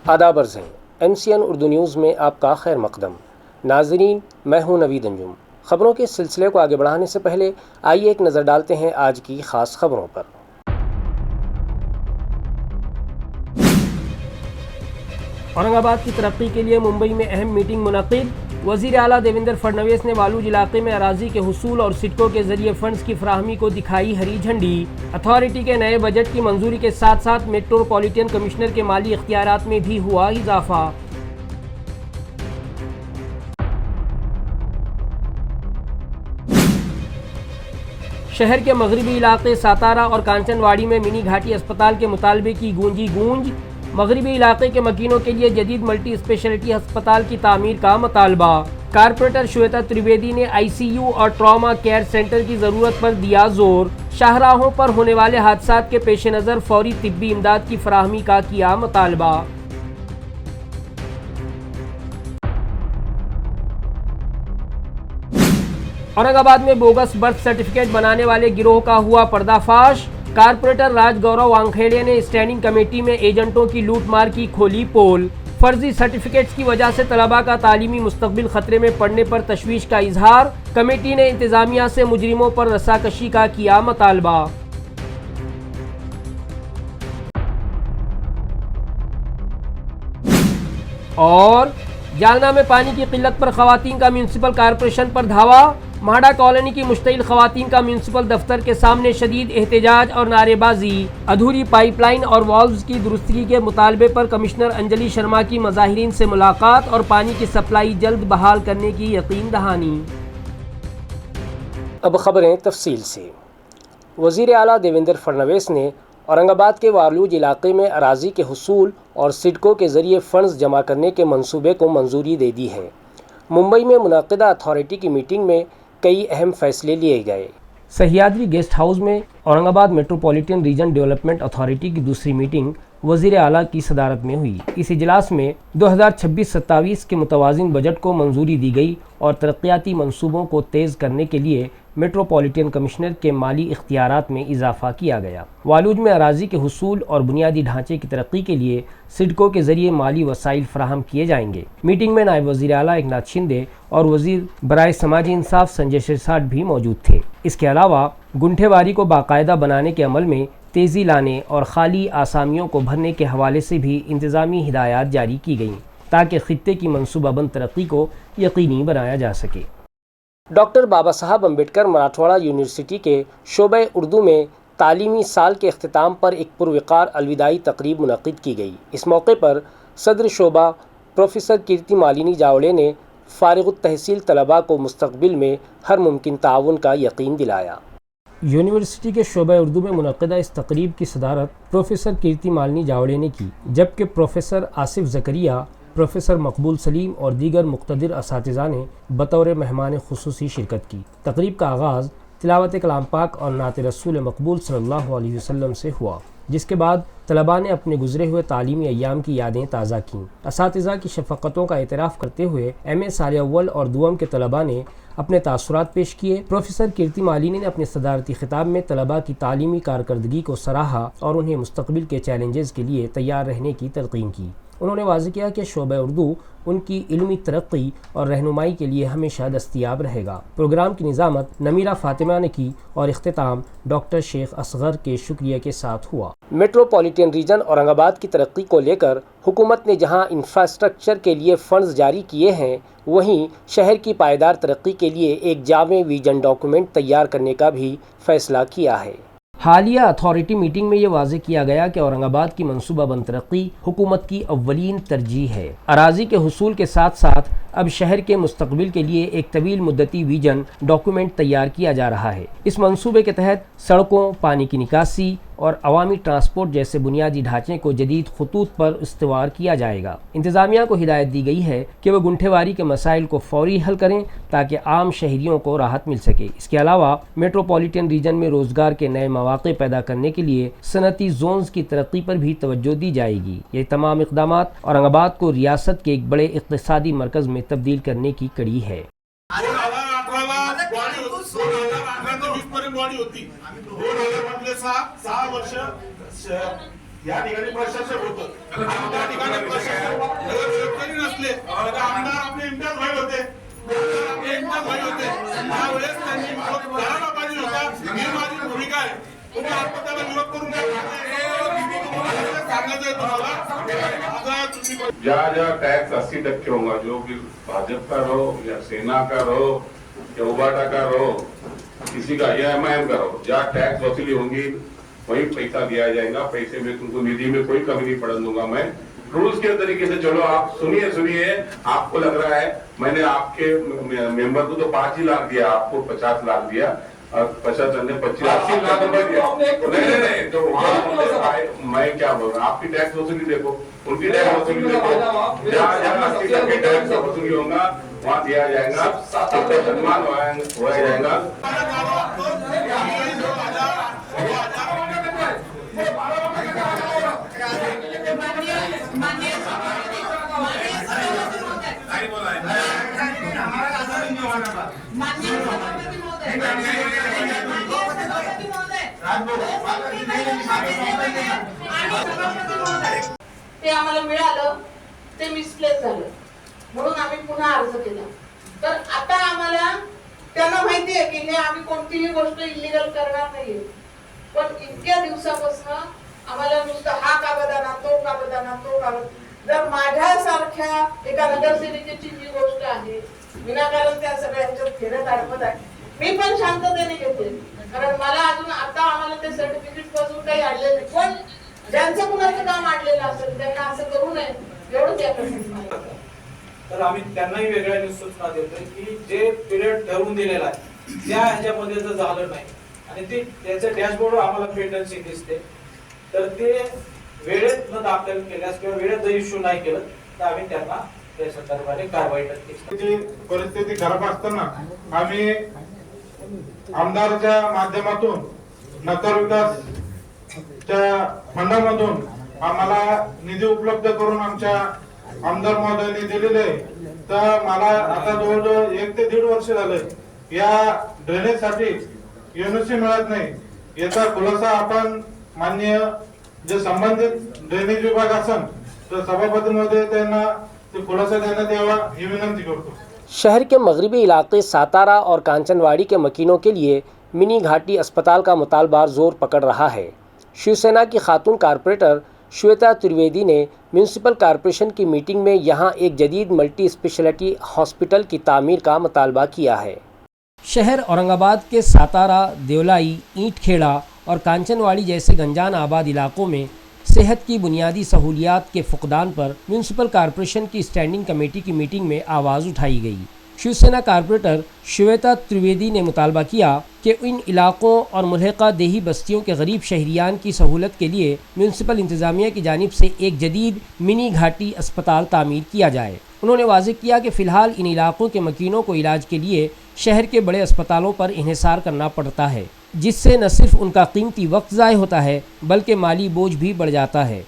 آداب عرض ہیں MCN اردو نیوز میں آپ کا خیر مقدم۔ ناظرین، میں ہوں نوید انجم۔ خبروں کے سلسلے کو آگے بڑھانے سے پہلے آئیے ایک نظر ڈالتے ہیں آج کی خاص خبروں پر۔ اورنگ آباد کی ترقی کے لیے ممبئی میں اہم میٹنگ منعقد۔ وزیر اعلیٰ دیویندر فڈنویس نے والوج علاقے میں اراضی کے حصول اور سڈکو کے ذریعے فنڈز کی فراہمی کو دکھائی ہری جھنڈی۔ اتھارٹی کے نئے بجٹ کی منظوری کے ساتھ ساتھ میٹروپولیٹن کمشنر کے مالی اختیارات میں بھی ہوا اضافہ۔ شہر کے مغربی علاقے ساتارا اور کانچن واڑی میں منی گھاٹی اسپتال کے مطالبے کی گونجی گونج۔ مغربی علاقے کے مکینوں کے لیے جدید ملٹی اسپیشلٹی ہسپتال کی تعمیر کا مطالبہ۔ کارپوریٹر شویتا تریویدی نے ICU اور ٹراما کیئر سینٹر کی ضرورت پر دیا زور۔ شاہراہوں پر ہونے والے حادثات کے پیش نظر فوری طبی امداد کی فراہمی کا کیا مطالبہ۔ اورنگ آباد میں بوگس برتھ سرٹیفکیٹ بنانے والے گروہ کا ہوا پردہ فاش۔ کارپوریٹر راج گورو وانکھیڑے نے اسٹینڈنگ کمیٹی میں ایجنٹوں کی لوٹ مار کی کھولی پول۔ فرضی سرٹیفکیٹس کی وجہ سے طلباء کا تعلیمی مستقبل خطرے میں پڑنے پر تشویش کا اظہار۔ کمیٹی نے انتظامیہ سے مجرموں پر رساکشی کا کیا مطالبہ۔ اور جالنہ میں پانی کی قلت پر خواتین کا میونسپل کارپوریشن پر دھاوا۔ ماڈا کالونی کی مشتعل خواتین کا میونسپل دفتر کے سامنے شدید احتجاج اور نعرے بازی۔ ادھوری پائپ لائن اور والوز کی درستگی کے مطالبے پر کمشنر انجلی شرما کی مظاہرین سے ملاقات اور پانی کی سپلائی جلد بحال کرنے کی یقین دہانی۔ اب خبریں تفصیل سے۔ وزیر اعلیٰ دیویندر فڈنویس نے اورنگ آباد کے والوج علاقے میں اراضی کے حصول اور سڈکو کے ذریعے فنڈز جمع کرنے کے منصوبے کو منظوری دے دی ہے۔ ممبئی میں منعقدہ اتھارٹی کی میٹنگ میں کئی اہم فیصلے لیے گئے۔ سہیادری گیسٹ ہاؤس میں اورنگ آباد میٹروپولیٹن ریجن ڈیولپمنٹ اتھارٹی کی دوسری میٹنگ وزیر اعلیٰ کی صدارت میں ہوئی۔ اس اجلاس میں 2026-27 کے متوازن بجٹ کو منظوری دی گئی اور ترقیاتی منصوبوں کو تیز کرنے کے لیے میٹروپولیٹن کمشنر کے مالی اختیارات میں اضافہ کیا گیا۔ والوج میں اراضی کے حصول اور بنیادی ڈھانچے کی ترقی کے لیے سڈکو کے ذریعے مالی وسائل فراہم کیے جائیں گے۔ میٹنگ میں نائب وزیر اعلیٰ ایکناتھ شندے اور وزیر برائے سماجی انصاف سنجے سرساٹ بھی موجود تھے۔ اس کے علاوہ گنٹھے واری کو باقاعدہ بنانے کے عمل میں تیزی لانے اور خالی آسامیوں کو بھرنے کے حوالے سے بھی انتظامی ہدایات جاری کی گئیں تاکہ خطے کی منصوبہ بند ترقی کو یقینی بنایا جا سکے۔ ڈاکٹر بابا صاحب امبیڈکر مراٹھواڑہ یونیورسٹی کے شعبہ اردو میں تعلیمی سال کے اختتام پر ایک پروقار الوداعی تقریب منعقد کی گئی۔ اس موقع پر صدر شعبہ پروفیسر کیرتی مالینی جاوڑے نے فارغ التحصیل طلباء کو مستقبل میں ہر ممکن تعاون کا یقین دلایا۔ یونیورسٹی کے شعبہ اردو میں منعقدہ اس تقریب کی صدارت پروفیسر کیرتی مالینی جاوڑے نے کی، جبکہ پروفیسر آصف زکریا، پروفیسر مقبول سلیم اور دیگر مقتدر اساتذہ نے بطور مہمان خصوصی شرکت کی۔ تقریب کا آغاز تلاوت کلام پاک اور نعت رسول مقبول صلی اللہ علیہ وسلم سے ہوا، جس کے بعد طلباء نے اپنے گزرے ہوئے تعلیمی ایام کی یادیں تازہ کیں۔ اساتذہ کی شفقتوں کا اعتراف کرتے ہوئے MA سال اول اور دوم کے طلباء نے اپنے تاثرات پیش کیے۔ پروفیسر کیرتی مالینی نے اپنے صدارتی خطاب میں طلباء کی تعلیمی کارکردگی کو سراہا اور انہیں مستقبل کے چیلنجز کے لیے تیار رہنے کی تلقین کی۔ انہوں نے واضح کیا کہ شعبہ اردو ان کی علمی ترقی اور رہنمائی کے لیے ہمیشہ دستیاب رہے گا۔ پروگرام کی نظامت نمیرہ فاطمہ نے کی اور اختتام ڈاکٹر شیخ اصغر کے شکریہ کے ساتھ ہوا۔ میٹروپولیٹن ریجن اورنگ آباد کی ترقی کو لے کر حکومت نے جہاں انفراسٹرکچر کے لیے فنڈز جاری کیے ہیں، وہیں شہر کی پائیدار ترقی کے لیے ایک جامع ویژن ڈاکومنٹ تیار کرنے کا بھی فیصلہ کیا ہے۔ حالیہ اتھارٹی میٹنگ میں یہ واضح کیا گیا کہ اورنگ آباد کی منصوبہ بند ترقی حکومت کی اولین ترجیح ہے۔ اراضی کے حصول کے ساتھ ساتھ اب شہر کے مستقبل کے لیے ایک طویل مدتی ویژن ڈاکومنٹ تیار کیا جا رہا ہے۔ اس منصوبے کے تحت سڑکوں، پانی کی نکاسی اور عوامی ٹرانسپورٹ جیسے بنیادی ڈھانچے کو جدید خطوط پر استوار کیا جائے گا۔ انتظامیہ کو ہدایت دی گئی ہے کہ وہ گنٹھے واری کے مسائل کو فوری حل کریں تاکہ عام شہریوں کو راحت مل سکے۔ اس کے علاوہ میٹروپولیٹن ریجن میں روزگار کے نئے مواقع پیدا کرنے کے لیے صنعتی زونز کی ترقی پر بھی توجہ دی جائے گی۔ یہ تمام اقدامات اورنگ آباد کو ریاست کے ایک بڑے اقتصادی مرکز میں تبدیل کرنے کی کڑی ہے۔ या ठिकाणी प्रशासक होतं, त्या ठिकाणी प्रशासक शेतकरी नसले तर आमदार आपले इम्तियाज भाई होते, त्यावेळेस त्यांनी विरोध करायला पाहिजे होता. ही माझी भूमिका आहे. तुम्ही आत्महत्याला विरोध करून जहाँ जहाँ टैक्स 80% होगा, जो कि भाजपा का रहो या सेना का रहो या उबाटा का रहो, किसी का या एमआईएम का रहो, जहाँ टैक्स वसूली होंगी वही पैसा दिया जाएगा. पैसे में तुमको निधि में कोई कमी नहीं पड़ने दूंगा. मैं रूल्स के तरीके से चलो. आप सुनिए, आपको लग रहा है मैंने आपके मेंबर को तो 5 ही लाख दिया, आपको 50 लाख दिया और 50 ने 80 लाख रुपए दिया. नहीं तो वहाँ मैं क्या बोल रहा हूँ, आपकी टैक्स वसूली देखो, उनकी टैक्स वसूली देखो. जहाँ 80% टैक्स वसूली होगा वहाँ दिया जाएगा, सबका सम्मान होया जाएगा. ते आम्हाला मिळालं, ते मिसप्लेस झालं म्हणून आम्ही पुन्हा अर्ज केला. तर आता आम्हाला त्यांना माहिती आहे की हे आम्ही कोणतीही गोष्ट इलिगल करणार नाहीये, पण इतक्या दिवसापासून आम्हाला नुसतं हा कागद आणा, तो कागद आणा, तो कागद. जर माझ्यासारख्या एका नगरसेविकेची जी गोष्ट आहे, विनाकारण त्या सगळ्यांच्या खेळत अडकत आहे, मी पण शांततेने घेते, कारण मला अजून आता आम्हाला ते सर्टिफिकेट पासून काही आणले नाही. पण ज्यांचं कुणाचं काम आणलेलं असेल त्यांना असं करू नये एवढंच या प्रश्नाचं. तर आम्ही त्यांनाही वेगळ्या सूचना देतोय की जे पिरियड ठरवून दिलेला आहे त्या ह्याच्यामध्ये जर झालं नाही आणि ते त्याचं डॅशबोर्ड आम्हाला पेंडन्सी दिसते, तर ते वेळेत न दाखल केल्यास किंवा वेळेत जर इश्यू नाही केलं तर आम्ही त्यांना त्या संदर्भाने कारवाई नक्कीच. परिस्थिती खराब असताना आम्ही आमदाराच्या माध्यमातून नगर विकासच्या फंडामधून आम्हाला निधी उपलब्ध करून आमच्या आमदार महोदयांनी दिलेले. तर मला आता जवळजवळ 1 ते 1.5 वर्ष झाले या ड्रेनेज साठी युनिव्हर्सिटी मिळत नाही. याचा खुलासा आपण माननीय जे संबंधित ड्रेनेज विभाग असेल तर सभापति महोदय त्यांना ते खुलासा देण्यात यावा ही विनंती करतो. शहर के मगरबी इलाके सातारा और कांचनवाड़ी के मकीनों के लिए मिनी घाटी अस्पताल का मुतालबा जोर पकड़ रहा है. शिवसेना की खातून कारपोरेटर श्वेता त्रिवेदी ने म्यूनसिपल कॉरपोरेशन की मीटिंग में यहां एक जदीद मल्टी स्पेशलिटी हॉस्पिटल की तामीर का मुतालबा किया है. शहर औरंगाबाद के सातारा, देवलाई, ईंटखेड़ा और कांचनवाड़ी जैसे गंजान आबाद इलाकों में सेहत की बुनियादी सहूलियात के फुकदान पर म्यूनसिपल कॉरपोरेशन की स्टैंडिंग कमेटी की मीटिंग में आवाज़ उठाई गई. शिवसेना कारपोरेटर श्वेता त्रिवेदी ने मुतालबा किया कि इन इलाकों और मुल्हिका देही बस्तियों के गरीब शहरियान की सहूलत के लिए म्यूनसिपल इंतज़ामिया की जानिब से एक जदीद मिनी घाटी अस्पताल तामीर किया जाए. उन्होंने वाज़ेह किया कि फ़िलहाल इन इलाकों के मकीनों को इलाज के लिए शहर के बड़े अस्पतालों पर इन्हिसार करना पड़ता है, जिससे न सिर्फ उनका कीमती वक्त ज़ाय होता है बल्कि माली बोझ भी बढ़ जाता है.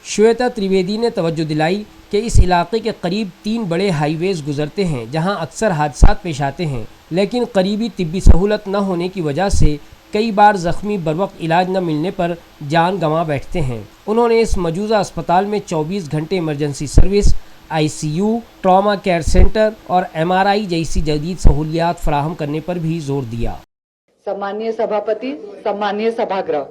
श्वेता त्रिवेदी ने तवज्जो दिलाई कि इस इलाके के करीब 3 बड़े हाईवेज़ गुजरते हैं जहां अक्सर हादसात पेश आते हैं, लेकिन करीबी तिब्बी सहूलत न होने की वजह से कई बार ज़ख्मी बरवक्त इलाज न मिलने पर जान गंवा बैठते हैं. उन्होंने इस मौजूदा अस्पताल में 24 घंटे emergency service, ICU, trauma care centre और MRI जैसी जदीद सहूलियात फराहम करने पर भी जोर दिया. सम्माननीय सभापति, सम्माननीय सभागृह,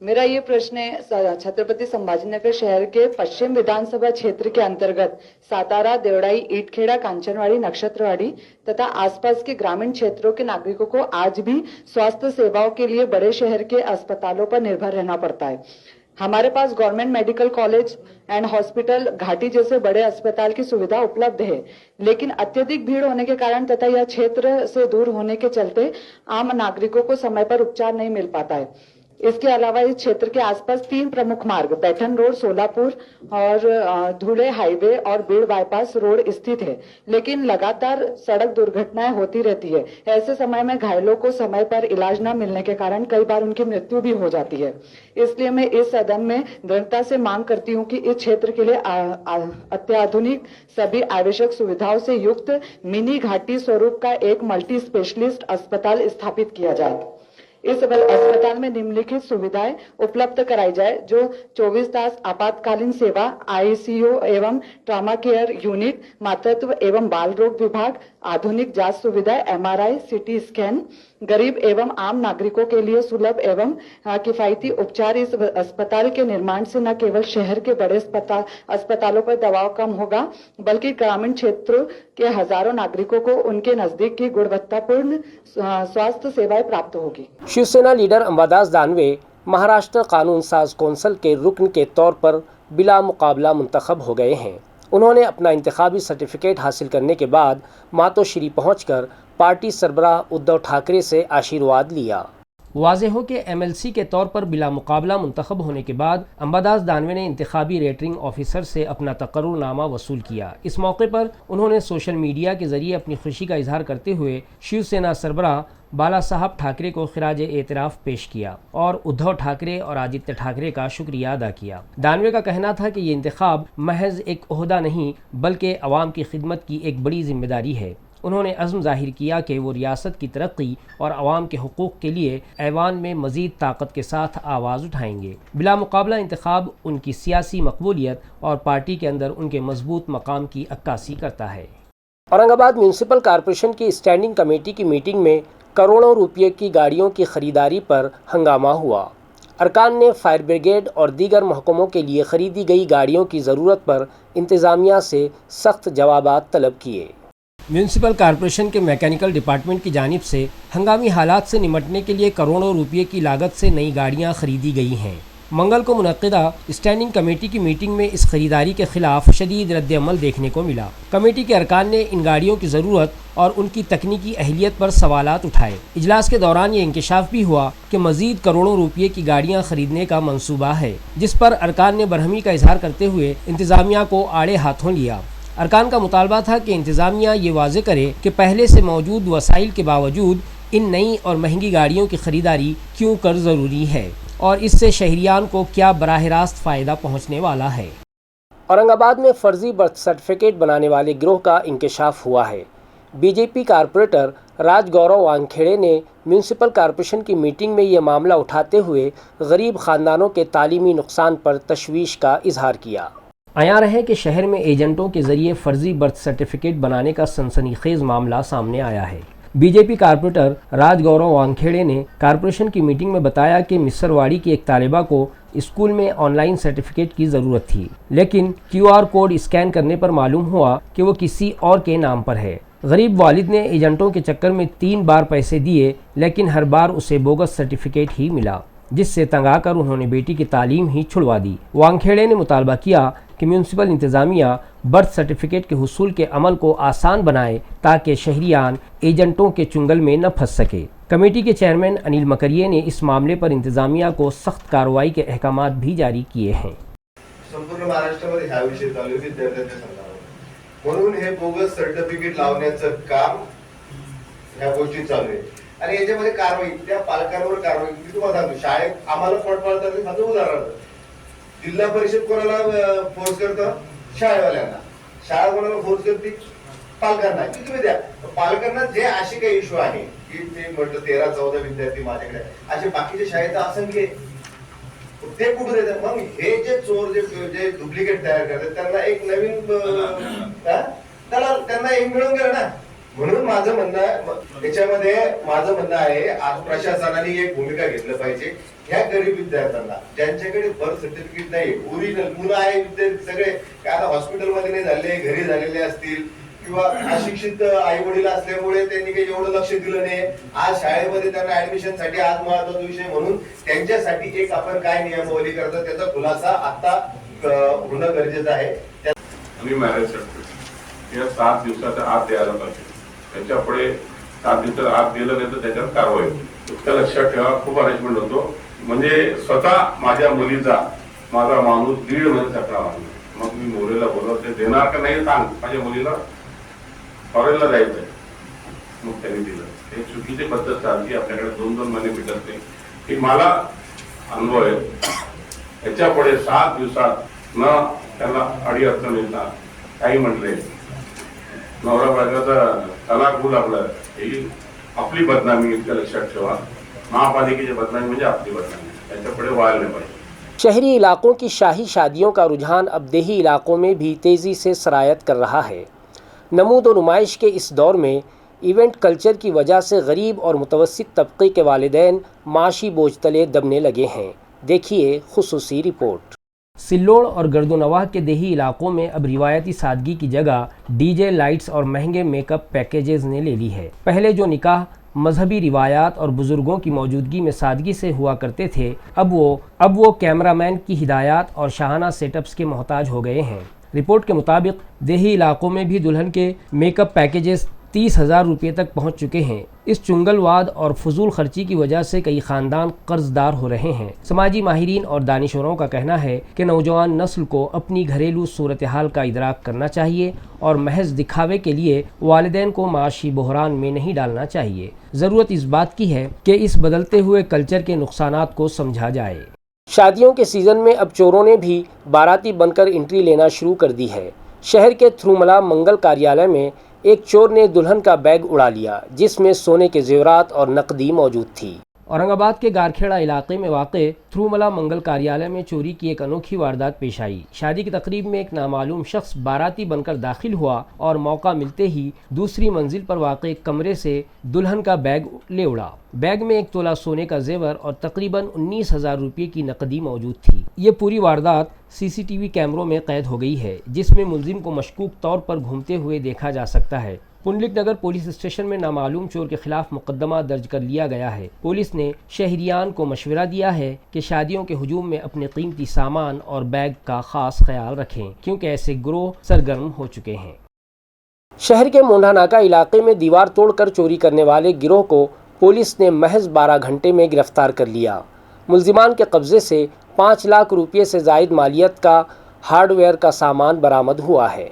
मेरा ये प्रश्न है छत्रपति संभाजीनगर शहर के पश्चिम विधानसभा क्षेत्र के अंतर्गत सातारा, देवड़ाई, ईटखेड़ा, कांचनवाड़ी, नक्षत्रवाड़ी तथा आसपास के ग्रामीण क्षेत्रों के नागरिकों को आज भी स्वास्थ्य सेवाओं के लिए बड़े शहर के अस्पतालों पर निर्भर रहना पड़ता है. हमारे पास government medical college and hospital, घाटी जैसे बड़े अस्पताल की सुविधा उपलब्ध है, लेकिन अत्यधिक भीड़ होने के कारण तथा यह क्षेत्र से दूर होने के चलते आम नागरिकों को समय पर उपचार नहीं मिल पाता है. इसके अलावा इस क्षेत्र के आसपास 3 प्रमुख मार्ग पैठन रोड, सोलापुर और धुले हाईवे और बीड़ बाईपास रोड स्थित है, लेकिन लगातार सड़क दुर्घटनाएं होती रहती है. ऐसे समय में घायलों को समय पर इलाज न मिलने के कारण कई बार उनकी मृत्यु भी हो जाती है. इसलिए मैं इस सदन में दृढ़ता से मांग करती हूँ कि इस क्षेत्र के लिए अत्याधुनिक सभी आवश्यक सुविधाओं से युक्त मिनी घाटी स्वरूप का एक मल्टी स्पेशलिस्ट अस्पताल स्थापित किया जाए. इस अस्पताल में निम्नलिखित सुविधाएं उपलब्ध कराई जाए, जो 24 तास आपातकालीन सेवा, आईसीयू एवं ट्रॉमा केयर यूनिट, मातृत्व एवं बाल रोग विभाग, आधुनिक जांच सुविधाएं, एमआरआई, सीटी स्कैन, गरीब एवं आम नागरिकों के लिए सुलभ एवं किफायती उपचार। इस अस्पताल के निर्माण से न केवल शहर के बड़े अस्पतालों पर दबाव कम होगा, बल्कि ग्रामीण क्षेत्र के हजारों नागरिकों को उनके नजदीक की गुणवत्तापूर्ण स्वास्थ्य सेवाएं प्राप्त होगी। शिवसेना लीडर अंबादास दानवे महाराष्ट्र कानून साज कौंसिल के रुकन के तौर पर बिला मुकाबला मुंतखब हो गए हैं। उन्होंने अपना इंतखाबी सर्टिफिकेट हासिल करने के बाद मातोश्री पहुंचकर पार्टी सरबराह उद्धव ठाकरे से आशीर्वाद लिया। वाज़ेह हो कि एमएलसी के तौर पर बिला मुकाबला मुंतखब होने के बाद अंबादास दानवे ने इंतखाबी रेटरिंग ऑफिसर से अपना तकर्रुरनामा वसूल किया। इस मौके पर उन्होंने सोशल मीडिया के जरिए अपनी खुशी का इजहार करते हुए शिवसेना सरबराह बाला साहब ठाकरे को खिराज एतराफ़ पेश किया और उद्धव ठाकरे और आदित्य ठाकरे का शुक्रिया अदा किया। दानवे का कहना था कि ये इंतखाब महज एक ओहदा नहीं बल्कि अवाम की खिदमत की एक बड़ी जिम्मेदारी है। उन्होंने अज़्म ज़ाहिर किया कि वो रियासत की तरक्की और अवाम के हुकूक़ के लिए ऐवान में मज़ीद ताकत के साथ आवाज़ उठाएंगे। बिला मुकाबला इंतखाब उनकी सियासी मकबूलियत और पार्टी के अंदर उनके मजबूत मकाम की अक्कासी करता है। औरंगाबाद म्यूनसिपल कॉरपोरेशन की स्टैंडिंग कमेटी की मीटिंग में करोड़ों रुपये की गाड़ियों की खरीदारी पर हंगामा हुआ। अरकान ने फायर ब्रिगेड और दीगर महकमों के लिए ख़रीदी गई गाड़ियों की ज़रूरत पर इंतज़ामिया से सख्त जवाबात तलब किए। म्यूनसिपल कॉरपोरेशन के मैकेनिकल डिपार्टमेंट की जानिब से हंगामी हालात से निमटने के लिए करोड़ों रुपये की लागत से नई गाड़ियां खरीदी गई हैं। मंगल को मुनक्किदा स्टैंडिंग कमेटी की मीटिंग में इस खरीदारी के खिलाफ शदीद रद्द-ए-अमल देखने को मिला। कमेटी के अरकान ने इन गाड़ियों की ज़रूरत और उनकी तकनीकी अहलियत पर सवालात उठाए। इजलास के दौरान ये इंकशाफ भी हुआ कि मज़ीद करोड़ों रुपये की गाड़ियाँ खरीदने का मंसूबा है, जिस पर अरकान ने बरहमी का इजहार करते हुए इंतज़ामिया को आड़े हाथों लिया। अरकान का मुतालबा था कि इंतज़ामिया ये वाज़े करे कि पहले से मौजूद वसाइल के बावजूद इन नई और महंगी गाड़ियों की ख़रीदारी क्यों कर ज़रूरी है और इससे शहरियान को क्या बराह रास्त फ़ायदा पहुँचने वाला है। औरंगाबाद में फ़र्ज़ी बर्थ सर्टिफिकेट बनाने वाले गिरोह का इंकशाफ हुआ है। बीजेपी कारपोरेटर राजगौरव वानखेड़े ने म्यूनसिपल कॉरपोरेशन की मीटिंग में ये मामला उठाते हुए गरीब ख़ानदानों के तालीमी नुकसान पर तशवीश का इजहार किया। आयार है कि शहर में एजेंटों के ज़रिए फ़र्ज़ी बर्थ सर्टिफिकेट बनाने का सनसनीखेज़ मामला सामने आया है। बीजेपी कारपोरेटर राजगौरव वानखेड़े ने कॉरपोरेशन की मीटिंग में बताया कि मिसरवाड़ी की एक तालिबा को स्कूल में ऑनलाइन सर्टिफिकेट की ज़रूरत थी, लेकिन QR कोड स्कैन करने पर मालूम हुआ कि वो किसी और के नाम पर है। गरीब वालिद ने एजेंटों के चक्कर में 3 बार पैसे दिए, लेकिन हर बार उसे बोगस सर्टिफिकेट ही मिला, जिससे तंग आकर उन्होंने बेटी की तालीम ही छुड़वा दी। वानखेड़े ने मुतालबा किया कि म्यूनसिपल इंतज़ामिया बर्थ सर्टिफिकेट के हुसूल के अमल को आसान बनाए ताकि शहरियान एजेंटों के चुंगल में न फंस सके। कमेटी के चेयरमैन अनिल मकरिये ने इस मामले पर इंतज़ामिया को सख्त कार्रवाई के अहकामात भी जारी किए हैं। संपूर्ण महाराष्ट्रामध्ये हा विषय चालू आहे विद्यार्थ्यांच्या संदर्भात, म्हणून हे बोगस सर्टिफिकेट लावण्याचं काम ह्या गोष्टी चालू आहे आणि याच्यामध्ये कारवाई त्या पालकांवर कारवाई मी तुम्हाला सांगतो, शाळेत आम्हाला फळफळतात साधं उदाहरण, जिल्हा परिषद कोणाला फोर्स करतं, शाळेवाल्यांना, शाळा कोणाला फोर्स करते, पालकांना, की तुम्ही द्या पालकांना जे असे काही इश्यू आहे की ते म्हटलं 13-14 विद्यार्थी माझ्याकडे असे बाकीच्या शाळेत असंख्य ते कुठून येतात। मग हे जे चोर जे डुप्लिकेट तयार करतात त्यांना एक नवीन त्यांना एक मिळून गेलं ना। म्हणून माझं म्हणणं याच्यामध्ये माझं म्हणणं आहे आज प्रशासनाने एक भूमिका घेतलं पाहिजे। ह्या गरीब विद्यार्थ्यांना ज्यांच्याकडे बर्थ सर्टिफिकेट नाही, ओरिजिनल मुलं आहे विद्यार्थी सगळे काय आता हॉस्पिटलमध्ये नाही झाले, घरी झालेले असतील किंवा अशिक्षित आई वडील असल्यामुळे त्यांनी काही एवढं लक्ष दिलं नाही, आज शाळेमध्ये त्यांना ऍडमिशन साठी आज महत्त्वाचा विषय म्हणून त्यांच्यासाठी एक आपण काय नियमावली करतो त्याचा खुलासा आता होणं गरजेचं आहे। आणि मॅरेज सर्टिफिकेट या 7 दिवसाच्या आत द्यायला पाहिजे, त्याच्या पुढे 7 दिवसाच्या आत दिलं नाही तर त्याच्यावर कारवाई होईल। इतकं लक्षात ठेवा, खूप अरेंजमेंट होतो, म्हणजे स्वतः माझ्या मुलीचा माझा माणूस 1.5 महिने तक्रार आणला, मग मी मुलीला बोलवते देणार का नाही सांग, माझ्या मुलीला फॉरेनला जायचंय, मग त्यांनी दिलं। हे चुकीची पद्धत चालली, आपल्याकडे 2-2 महिने भेटत नाही, ही मला अनुभव आहे। याच्या पुढे 7 दिवसात न त्यांना अडी अडचण येतात, काही म्हटले नवरा बायकोचा तलाक होऊ लागला, ही आपली बदनामी, इतकं लक्षात ठेवा। महापालिकेची बदनामी म्हणजे आपली बदनामी त्यांच्या पुढे व्हायला नाही पाहिजे. शहरी इलाकों की शाही शादियों का रुझान अब देही इलाकों में भी तेज़ी से सरायत कर रहा है। नमूद व नुमाइश के इस दौर में इवेंट कल्चर की वजह से गरीब और मुतवस्सित तबके के वालिदैन माशी बोझ तले दबने लगे हैं। देखिए खुसूसी रिपोर्ट। सिल्लोड़ और गर्दोनवाह के देही इलाकों में अब रिवायती सादगी की जगह डीजे, लाइट्स और महंगे मेकअप पैकेजेस ने ले ली है। पहले जो निकाह मजहबी रिवायात और बुजुर्गों की मौजूदगी में सादगी से हुआ करते थे, अब वो कैमरामैन की हिदायत और शाहाना सेटअप्स के मोहताज हो गए हैं। रिपोर्ट के मुताबिक देही इलाकों में भी दुल्हन के मेकअप पैकेजेस 30,000 रुपये तक पहुंच चुके हैं। इस चुंगलवाद और फजूल खर्ची की वजह से कई ख़ानदान कर्जदार हो रहे हैं। समाजी माहिरीन और दानिशवरों का कहना है कि नौजवान नस्ल को अपनी घरेलू सूरत हाल का इदराक करना चाहिए और महज दिखावे के लिए वालिदैन को माशी बहरान में नहीं डालना चाहिए। ज़रूरत इस बात की है कि इस बदलते हुए कल्चर के नुकसानात को समझा जाए। शादियों के सीज़न में अब चोरों ने भी बाराती बनकर एंट्री लेना शुरू कर दी है। शहर के थ्रूमला मंगल कार्यालय में एक चोर ने दुल्हन का बैग उड़ा लिया, जिसमें सोने के जेवरात और नकदी मौजूद थी। औरंगाबाद के गारखेड़ा इलाके में वाक़े थ्रूमला मंगल कार्यालय में चोरी की एक अनोखी वारदात पेश आई। शादी की तकरीब में एक नामालूम शख्स बाराती बनकर दाखिल हुआ और मौका मिलते ही दूसरी मंजिल पर वाक़े कमरे से दुल्हन का बैग ले उड़ा। बैग में 1 तोला सोने का जेवर और तकरीबन 19,000 रुपये की नकदी मौजूद थी। ये पूरी वारदात सीसीटीवी कैमरों में कैद हो गई है, जिसमें मुलजिम को मशकूक तौर पर घूमते हुए देखा जा सकता है। पुंडलिक नगर पुलिस स्टेशन में नामालूम चोर के खिलाफ मुकदमा दर्ज कर लिया गया है। पुलिस ने शहरियान को मशवरा दिया है कि शादियों के हुजूम में अपने कीमती सामान और बैग का खास ख्याल रखें, क्योंकि ऐसे गिरोह सरगर्म हो चुके हैं। शहर के मोंढा नाका इलाके में दीवार तोड़कर चोरी करने वाले गिरोह को पुलिस ने महज 12 घंटे में गिरफ्तार कर लिया। मुलजिमान के कब्जे से 5 लाख रुपये से जायद मालियत का हार्डवेयर का सामान बरामद हुआ है।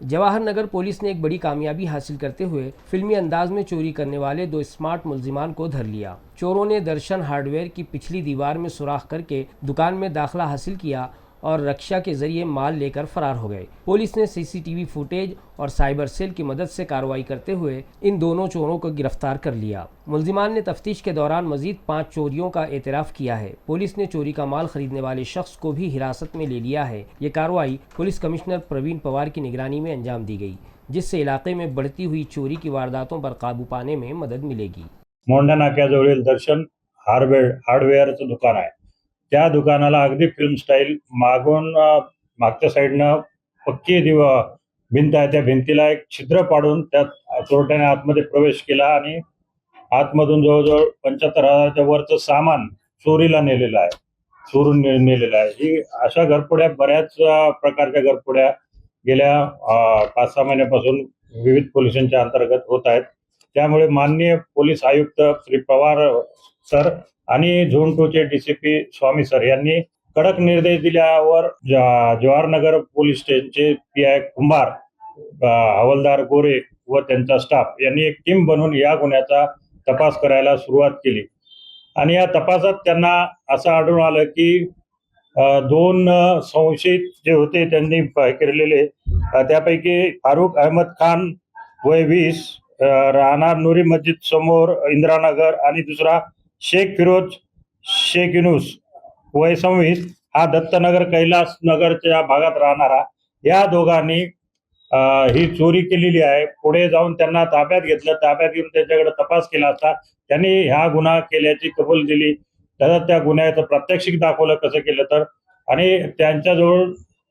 जवाहर नगर पुलिस ने एक बड़ी कामयाबी हासिल करते हुए फिल्मी अंदाज में चोरी करने वाले 2 स्मार्ट मुलजिमान को धर लिया। चोरों ने दर्शन हार्डवेयर की पिछली दीवार में सुराख करके दुकान में दाखिला हासिल किया और रक्षा के जरिए माल लेकर फरार हो गए। पुलिस ने सीसीटीवी फुटेज और साइबर सेल की मदद से कार्रवाई करते हुए इन दोनों चोरों को गिरफ्तार कर लिया। मुलजिमान ने तफ्तीश के दौरान मजीद 5 चोरियों का एतराफ़ किया है। पुलिस ने चोरी का माल खरीदने वाले शख्स को भी हिरासत में ले लिया है। ये कार्रवाई पुलिस कमिश्नर प्रवीण पवार की निगरानी में अंजाम दी गई, जिससे इलाके में बढ़ती हुई चोरी की वारदातों पर काबू पाने में मदद मिलेगी। मोंढा नाक्याजवळील दर्शन हार्डवेअरचं दुकान आहे. त्या दुकानाला अगदी फिल्म स्टाईल मागच्या साईडनं पक्की भिंत आहे. त्या भिंतीला एक छिद्र पाडून त्यात चोरट्याने आतमध्ये प्रवेश केला आणि आतमधून जवळजवळ 75,000च्या वरचं सामान चोरीला नेलेलं आहे, चोरून नेलेलं आहे. ही अशा घरफोड्या बऱ्याच प्रकारच्या घरफोड्या गेल्या 5-6 महिन्यापासून विविध पोलिसांच्या अंतर्गत होत आहेत. त्यामुळे माननीय पोलीस आयुक्त श्री पवार सर आणि झोन 2चे डीसीपी स्वामी सर यांनी कडक निर्देश दिल्यावर जवाहरनगर पोलीस स्टेशनचे पीआय कुंभार, हवालदार गोरे व त्यांचा स्टाफ यांनी एक टीम बनवून या गुन्ह्याचा तपास करायला सुरुवात केली. आणि या तपासात त्यांना असं आढळून आलं की 2 संशयित जे होते त्यांनी केलेले, त्यापैकी फारुख अहमद खान वय 20 राहणार नूरी मस्जिद समोर इंदिरानगर आणि दुसरा शेख फिरोज शेख युनुस वय 26 हा दत्तनगर कैलास नगरच्या भागात राहणारा, या दोघांनी ही चोरी केलेली आहे. पुढे जाऊन त्यांना ताब्यात घेतलं. ताब्यात घेऊन त्यांच्याकडे तपास केला असता त्यांनी हा गुन्हा केल्याची कबूल दिली. त्यात त्या गुन्ह्याचं प्रात्यक्षिक दाखवलं कसं केलं तर, आणि त्यांच्याजवळ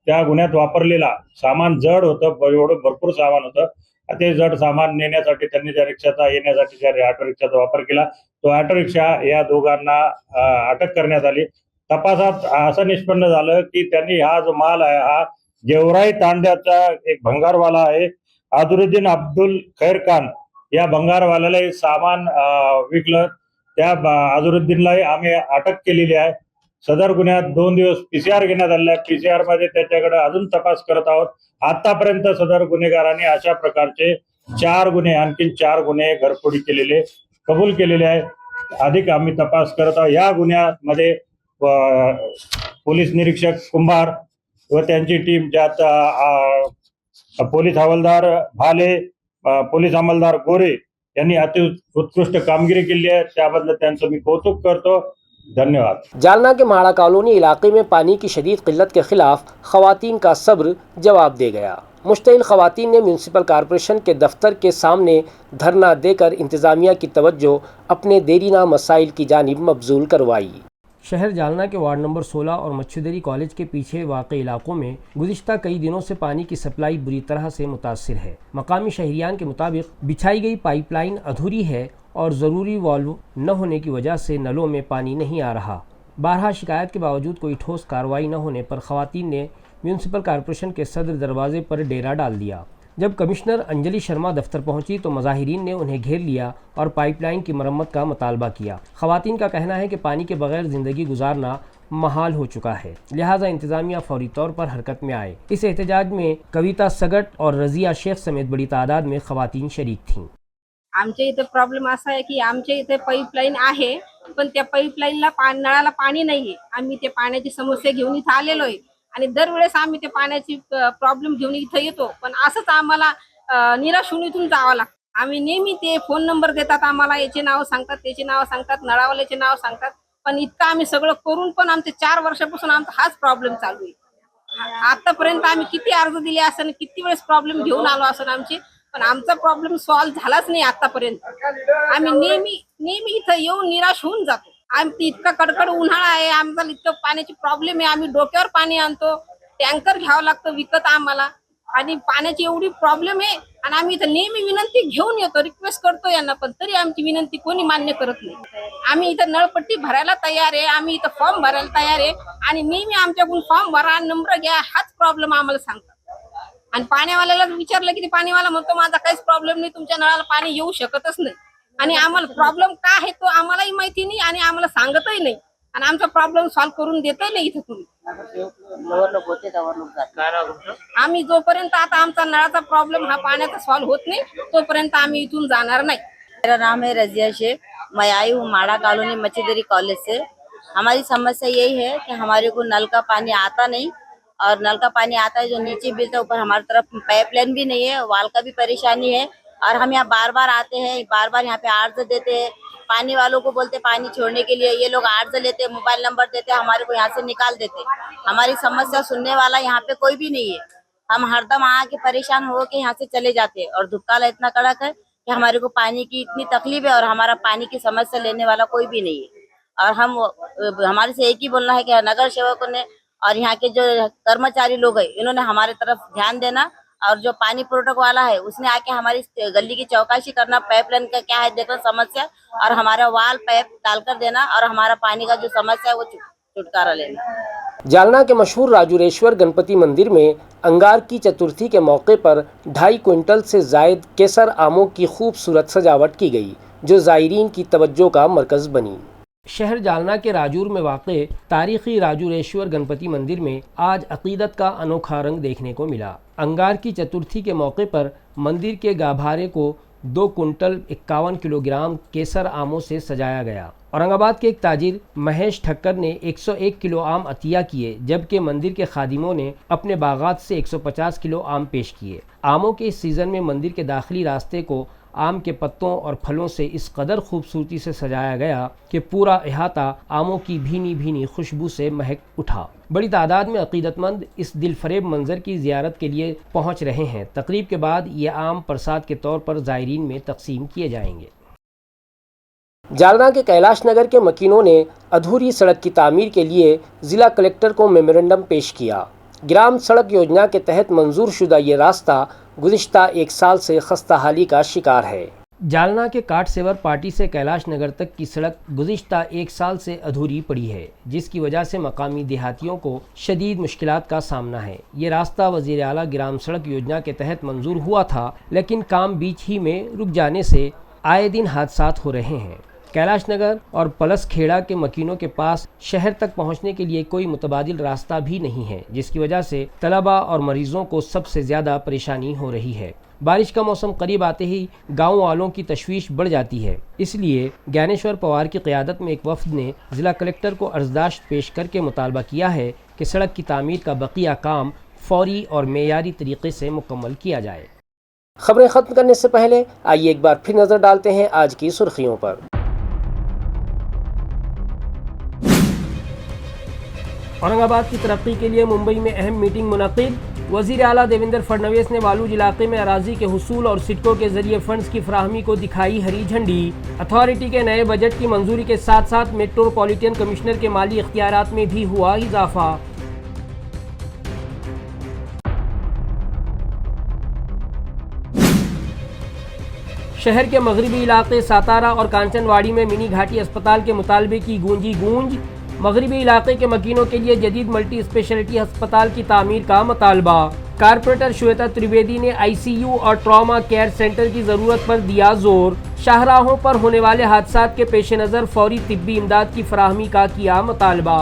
त्या गुन्ह्यात वापरलेला सामान जड होतं, एवढं भरपूर सामान होतं. ते जड सामान नेण्यासाठी त्यांनी त्या रिक्षाचा येण्यासाठी त्या ऑटो रिक्षाचा वापर केला. तो ऑटो रिक्षा या दोघांना अटक करण्यात आली. तपासात असं निष्पन्न झालं की त्यांनी हा जो माल आहे हा गेवराई तांड्याचा एक भंगारवाला आहे, अजरुद्दीन अब्दुल खैर खान, या भंगारवाल्याला हे सामान विकलं. त्या अजरुद्दीनलाही आम्ही अटक केलेली आहे. सदर गुन्ह्यात 2 दिवस PCR घेण्यात आलेला आहे. PCR मध्ये त्याच्याकडे अजून तपास करत आहोत. आतापर्यंत सदर गुन्हेगारांनी अशा प्रकारचे 4 गुन्हे, आणखी 4 गुन्हे घरफोडी केलेले कबूल केलेले आहे. अधिक आम्ही तपास करत आहोत. या गुन्ह्यामध्ये पोलीस निरीक्षक कुंभार व त्यांची टीम, ज्यात पोलीस हवालदार भाले, पोलीस अंमलदार गोरे त्यांनी अति उत्कृष्ट कामगिरी केली आहे, त्याबद्दल त्यांचं मी कौतुक करतो. धन्यवाद. जालना के माड़ा कॉलोनी इलाके में पानी की शदीद किल्लत के खिलाफ खवातीन का सब्र जवाब दे गया। मुश्तइल खवातीन ने म्यूनसिपल कॉरपोरेशन के दफ्तर के सामने धरना देकर इंतज़ामिया की तवज्जो अपने देरीना मसाइल की जानिब मबजूल करवाई। शहर जालना के वार्ड नंबर 16 और मच्छुदरी कॉलेज के पीछे वाक़े इलाकों में गुज़िश्ता कई दिनों से पानी की सप्लाई बुरी तरह से मुतासिर है। मकामी शहरियान के मुताबिक बिछाई गई पाइपलाइन अधूरी है और ज़रूरी वाल्व न होने की वजह से नलों में पानी नहीं आ रहा। बारहा शिकायत के बावजूद कोई ठोस कार्रवाई न होने पर ख़वातीन ने म्यूनसिपल कॉरपोरेशन के सदर दरवाजे पर डेरा डाल दिया। जब कमिश्नर अंजलि शर्मा दफ्तर पहुंची तो मुजाहिरीन ने उन्हें घेर लिया और पाइपलाइन की मरम्मत का मुतालबा किया। ख़वातीन का कहना है कि पानी के बगैर ज़िंदगी गुजारना महाल हो चुका है, लिहाजा इंतज़ामिया फौरी तौर पर हरकत में आए। इस एहतजाज में कविता सगट और रज़िया शेख समेत बड़ी तादाद में ख़वातीन शरीक थीं। आमच्या इथे प्रॉब्लेम असा आहे की आमच्या इथे पाईपलाईन आहे, पण त्या पाईपलाईनला नळाला पाणी नाहीये। आम्ही ते पाण्याची समस्या घेऊन इथे आलेलो आहे आणि दरवेळेस आम्ही ते पाण्याची प्रॉब्लेम घेऊन इथे येतो, पण असंच आम्हाला निराश होऊन इथून जावं लागतं। आम्ही नेहमी ते फोन नंबर देतात, आम्हाला याचे नाव सांगतात, त्याचे नाव सांगतात, नळावाल्याचे नाव सांगतात, पण इतकं आम्ही सगळं करून पण आमचे 4 वर्षापासून आमचा हाच प्रॉब्लेम चालू आहे। आतापर्यंत आम्ही किती अर्ज दिले असेल, किती वेळेस प्रॉब्लेम घेऊन आलो असेल आमचे, पण आमचा प्रॉब्लेम सॉल्व्ह झालाच नाही आतापर्यंत। आम्ही नेहमी इथं येऊन निराश होऊन जातो। आम्ही इतका कडकड उन्हाळा आहे, आम्हाला इतकं पाण्याची प्रॉब्लेम आहे, आम्ही डोक्यावर पाणी आणतो, टँकर घ्यावं लागतं विकत आम्हाला, आणि पाण्याची एवढी प्रॉब्लेम आहे आणि आम्ही इथं नेहमी विनंती घेऊन येतो, रिक्वेस्ट करतो यांना, पण तरी आमची विनंती कोणी मान्य करत नाही। आम्ही इथं नळपट्टी भरायला तयार आहे, आम्ही इथं फॉर्म भरायला तयार आहे आणि नेहमी आमच्याकडून फॉर्म भरा, नंबर घ्या, हाच प्रॉब्लेम आम्हाला सांगतात। आणि पाण्यावाल्याला विचारलं की पाणीवाला म्हणतो माझा काहीच प्रॉब्लेम नाही, तुमच्या नळाला पाणी येऊ शकतच नाही। आणि आम्हाला प्रॉब्लेम काय आहे तो आम्हालाही माहिती नाही आणि आम्हाला सांगतही नाही आणि आमचा प्रॉब्लेम सॉल्व्ह करून देतही नाही इथं कोणी। आम्ही जोपर्यंत आता आमचा नळाचा प्रॉब्लेम हा पाण्याचा सॉल्व्ह होत नाही तोपर्यंत आम्ही इथून जाणार नाही। मेरा नाम है रज़िया शेख, मैं आई हूँ माड़ा कॉलोनी मच्छुदरी कॉलेज से। हमारी समस्या यही है कि हमारे को नल का पानी आता नहीं, और नल का पानी आता है जो नीचे बिल ऊपर, हमारी तरफ पाइपलाइन भी नहीं है, वाल का भी परेशानी है, और हम यहाँ बार बार आते हैं, बार बार यहाँ पे अर्ज देते हैं। पानी वालों को बोलते पानी छोड़ने के लिए, ये लोग अर्ज लेते, मोबाइल नंबर देते, हमारे को यहाँ से निकाल देते। हमारी समस्या सुनने वाला यहाँ पे कोई भी नहीं है। हम हरदम आके परेशान हो के यहाँ से चले जाते हैं, और धुपकाला इतना कड़क है कि हमारे को पानी की इतनी तकलीफ है और हमारा पानी की समस्या लेने वाला कोई भी नहीं है। और हमारे से एक ही बोलना है कि नगर सेवकों ने और यहाँ के जो कर्मचारी लोग हैं इन्होंने हमारे तरफ ध्यान देना, और जो पानी प्रोटोक वाला है उसने आके हमारी गली की चौकसी करना, पाइपलाइन का क्या है देखना समस्या, और हमारा वाल पाइप डालकर देना, और हमारा पानी का जो समस्या है वो छुटकारा लेना। जालना के मशहूर राजुरेश्वर गणपति मंदिर में अंगार की चतुर्थी के मौके पर 2.5 क्विंटल से जायद केसर आमों की खूबसूरत सजावट की गई, जो ज़ायरीन की तवज्जो का मरकज़ बनी। शहर जालना के राजूर में वाक़े तारीख़ी राजुरेश्वर गणपति मंदिर में आज अक़ीदत का अनोखा रंग देखने को मिला। अंगार की चतुर्थी के मौके पर मंदिर के गाभारे को 2 कुंटल 51 किलोग्राम केसर आमों से सजाया गया। औरंगाबाद के एक ताजिर महेश ठक्कर ने 101 किलो आम अतिया किए, जबकि मंदिर के खादिमों ने अपने बागात से 150 किलो आम पेश किए। आमों के इस सीज़न में मंदिर के दाखिली रास्ते को आम के पत्तों और फलों से इस कदर खूबसूरती से सजाया गया कि पूरा अहाता आमों की भीनी भीनी खुशबू से महक उठा। बड़ी तादाद में अक़ीदतमंद इस दिलफरेब मंजर की ज़ियारत के लिए पहुंच रहे हैं। तकरीब के बाद ये आम प्रसाद के तौर पर ज़ायरीन में तकसीम किए जाएंगे। जालना के कैलाश नगर के मकीनों ने अधूरी सड़क की तामीर के लिए ज़िला कलेक्टर को मेमोरेंडम पेश किया। ग्राम सड़क योजना के तहत मंजूर शुदा ये रास्ता गुज़िश्ता 1 साल से खस्ता हाली का शिकार है। जालना के काटसेवर पार्टी से कैलाश नगर तक की सड़क गुज़िश्ता 1 साल से अधूरी पड़ी है, जिसकी वजह से मकामी देहातियों को शदीद मुश्किलात का सामना है। ये रास्ता वज़ीर आला ग्राम सड़क योजना के तहत मंजूर हुआ था, लेकिन काम बीच ही में रुक जाने से आए दिन हादसात हो रहे हैं। कैलाश नगर और पलस खेड़ा के मकीनों के पास शहर तक पहुंचने के लिए कोई मुतबादिल रास्ता भी नहीं है, जिसकी वजह से तलबा और मरीजों को सबसे ज़्यादा परेशानी हो रही है। बारिश का मौसम करीब आते ही गांव वालों की तशवीश बढ़ जाती है। इसलिए ज्ञानेश्वर पवार की क़यादत में एक वफ़द ने ज़िला कलेक्टर को अर्ज़दाश्त पेश करके मुतालबा किया है कि सड़क की तामीर का बकिया काम फ़ौरी और मेयारी तरीक़े से मुकम्मल किया जाए। खबरें खत्म करने से पहले आइए एक बार फिर नजर डालते हैं आज की सुर्खियों पर। औरंगाबाद की तरक्की के लिए मुंबई में अहम मीटिंग मुनक़िद। वज़ीर आला देवेंद्र फडणवीस ने वालूज इलाके में अराजी के हुसूल और सिडको के जरिए फंड्स की फराहमी को दिखाई हरी झंडी। अथॉरिटी के नए बजट की मंजूरी के साथ साथ मेट्रोपॉलिटन कमिश्नर के माली इख्तियारात में भी हुआ इजाफा। शहर के मगरबी इलाके सातारा और कांचनवाड़ी में मिनी घाटी अस्पताल के मुतालबे की गूंजी गूंज। मगरबी इलाके के मकीनों के लिए जदीद मल्टी स्पेशलिटी अस्पताल की तामीर का मुतालबा। कारपोरेटर श्वेता त्रिवेदी ने ICU और ट्रॉमा केयर सेंटर की ज़रूरत पर दिया जोर। शाहराहों पर होने वाले हादसात के पेश नज़र फौरी तिब्बी इमदाद की फराहमी का किया मुतालबा।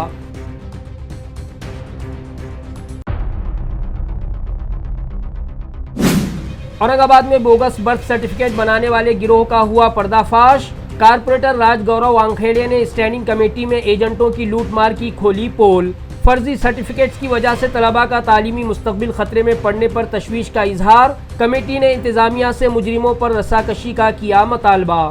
औरंगाबाद में बोगस बर्थ सर्टिफिकेट बनाने वाले गिरोह का हुआ पर्दाफाश। कारपोरेटर राज गौरव वानखेड़े ने स्टैंडिंग कमेटी में एजेंटों की लूटमार की खोली पोल। फर्जी सर्टिफिकेट्स की वजह से तलबा का तालीमी मुस्तकबिल खतरे में पड़ने पर तशवीश का इजहार। कमेटी ने इंतजामिया से मुजरिमों पर रस्साकशी का किया मुतालबा।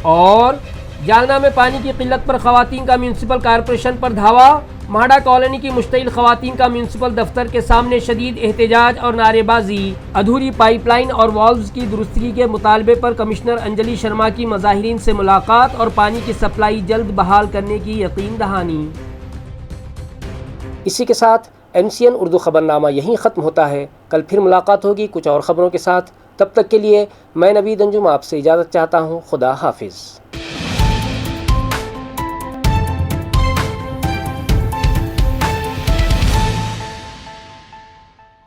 और जालना में पानी की किल्लत पर खवातीन का म्यूनसिपल कारपोरेशन पर धावा। माड़ा कॉलोनी की मुश्तिल खवातीन का म्यूनसिपल दफ्तर के सामने शदीद एहतजाज और नारेबाजी। अधूरी पाइपलाइन और वॉल्व्स की दुरुस्तगी के मुतालबे पर कमिश्नर अंजलि शर्मा की मज़ाहिरीन से मुलाकात और पानी की सप्लाई जल्द बहाल करने की यकीन दहानी। इसी के साथ MCN उर्दू खबरनामा यहीं ख़त्म होता है। कल फिर मुलाकात होगी कुछ और ख़बरों के साथ। तब तक के लिए मैं नवीद अंजुम आपसे इजाज़त चाहता हूँ। खुदा हाफिज़।